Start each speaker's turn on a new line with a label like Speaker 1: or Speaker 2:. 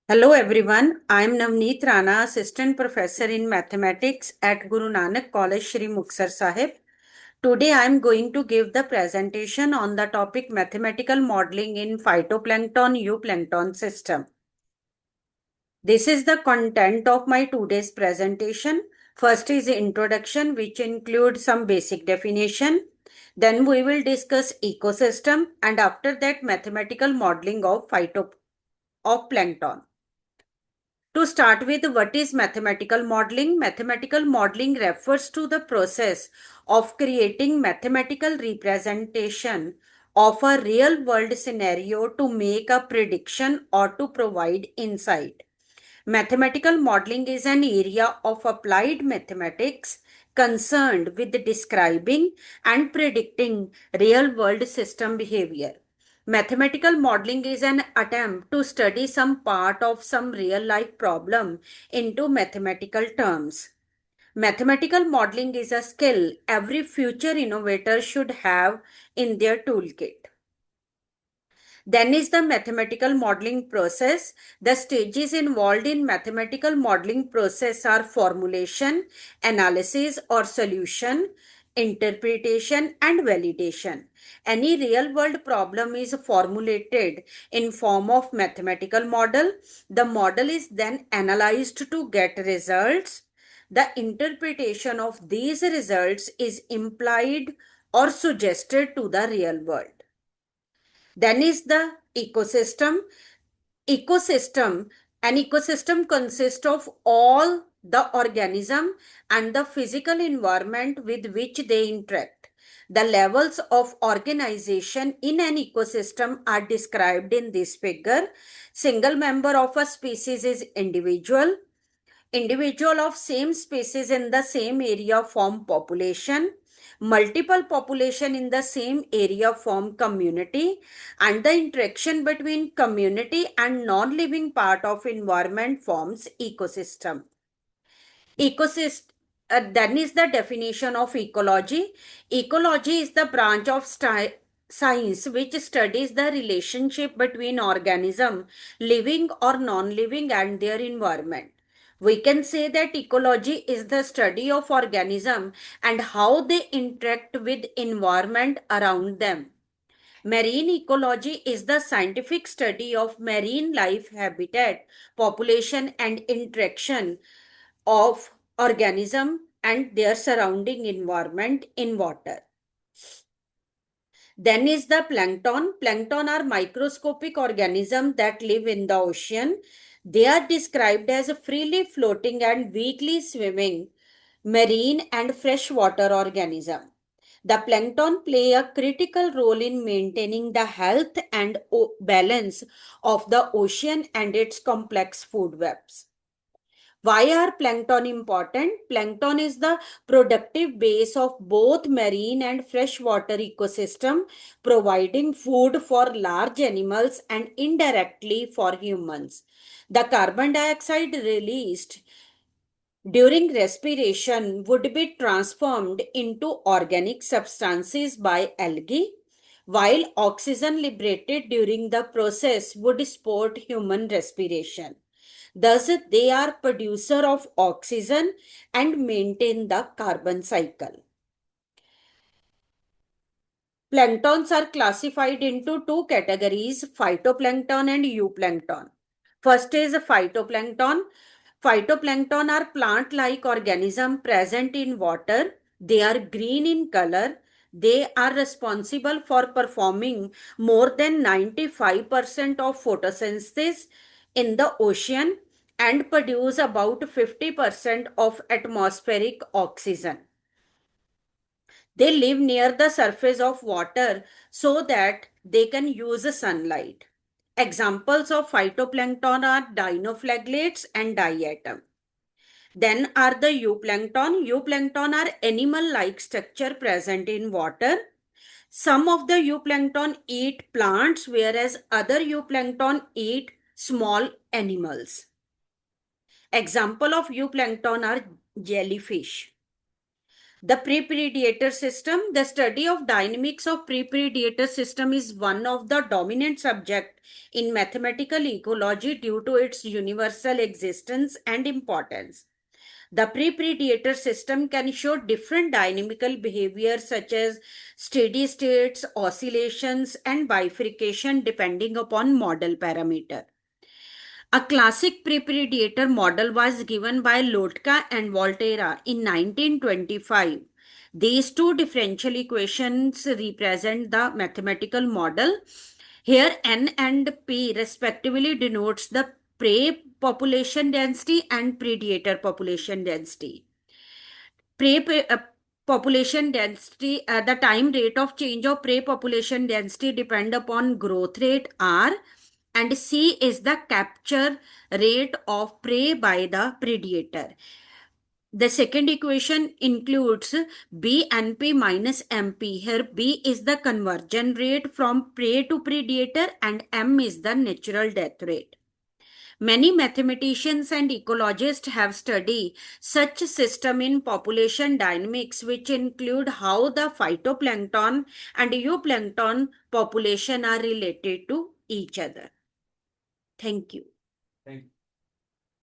Speaker 1: Hello everyone, I am Navneet Rana, Assistant Professor in Mathematics at Guru Nanak College, Shri Muksar Sahib. Today I am going to give the presentation on the topic Mathematical Modeling in Phytoplankton Euplankton System. This is the content of my today's presentation. First is introduction, which includes some basic definition. Then we will discuss ecosystem, and after that mathematical modeling of plankton. To start with, what is mathematical modeling? Mathematical modeling refers to the process of creating mathematical representation of a real world scenario to make a prediction or to provide insight. Mathematical modeling is an area of applied mathematics concerned with describing and predicting real world system behavior. Mathematical modeling is an attempt to study some part of some real life problem into mathematical terms. Mathematical modeling is a skill every future innovator should have in their toolkit. Then is the mathematical modeling process. The stages involved in mathematical modeling process are formulation, analysis or solution, interpretation and validation. Any real world problem is formulated in form of mathematical model. The model is then analyzed to get results. The interpretation of these results is implied or suggested to the real world. Then is the ecosystem. Ecosystem, an ecosystem consists of all the organism and the physical environment with which they interact. The levels of organization in an ecosystem are described in this figure. Single member of a species is individual. Individual of same species in the same area form population. Multiple population in the same area form community, and the interaction between community and non-living part of environment forms ecosystem. Ecosystem. Then is the definition of ecology. Ecology is the branch of science which studies the relationship between organism, living or non-living, and their environment. We can say that ecology is the study of organism and how they interact with environment around them. Marine ecology is the scientific study of marine life habitat, population and interaction of organism and their surrounding environment in water. Then is the plankton. Plankton are microscopic organisms that live in the ocean. They are described as freely floating and weakly swimming marine and freshwater organism. The plankton play a critical role in maintaining the health and balance of the ocean and its complex food webs. Why are plankton important? Plankton is the productive base of both marine and freshwater ecosystem, providing food for large animals and indirectly for humans. The carbon dioxide released during respiration would be transformed into organic substances by algae, while oxygen liberated during the process would support human respiration. Thus, they are producer of oxygen and maintain the carbon cycle. Planktons are classified into two categories, phytoplankton and euplankton. First is phytoplankton. Phytoplankton are plant-like organisms present in water. They are green in color. They are responsible for performing more than 95% of photosynthesis in the ocean and produce about 50% of atmospheric oxygen. They live near the surface of water so that they can use sunlight. Examples of phytoplankton are dinoflagellates and diatom. Then are the euplankton. Euplankton are animal-like structure present in water. Some of the euplankton eat plants, whereas other euplankton eat small animals. Example of euplankton are jellyfish. The pre-predator system, the study of dynamics of pre-predator system is one of the dominant subject in mathematical ecology due to its universal existence and importance. The pre-predator system can show different dynamical behavior such as steady states, oscillations, and bifurcation depending upon model parameter. A classic pre-predator model was given by Lotka and Volterra in 1925. These two differential equations represent the mathematical model. Here N and P respectively denotes the prey population density and predator population density. Prey population density, the time rate of change of prey population density depend upon growth rate R, and C is the capture rate of prey by the predator. The second equation includes BNP minus MP. Here B is the conversion rate from prey to predator and M is the natural death rate. Many mathematicians and ecologists have studied such system in population dynamics, which include how the phytoplankton and euplankton population are related to each other. Thank you.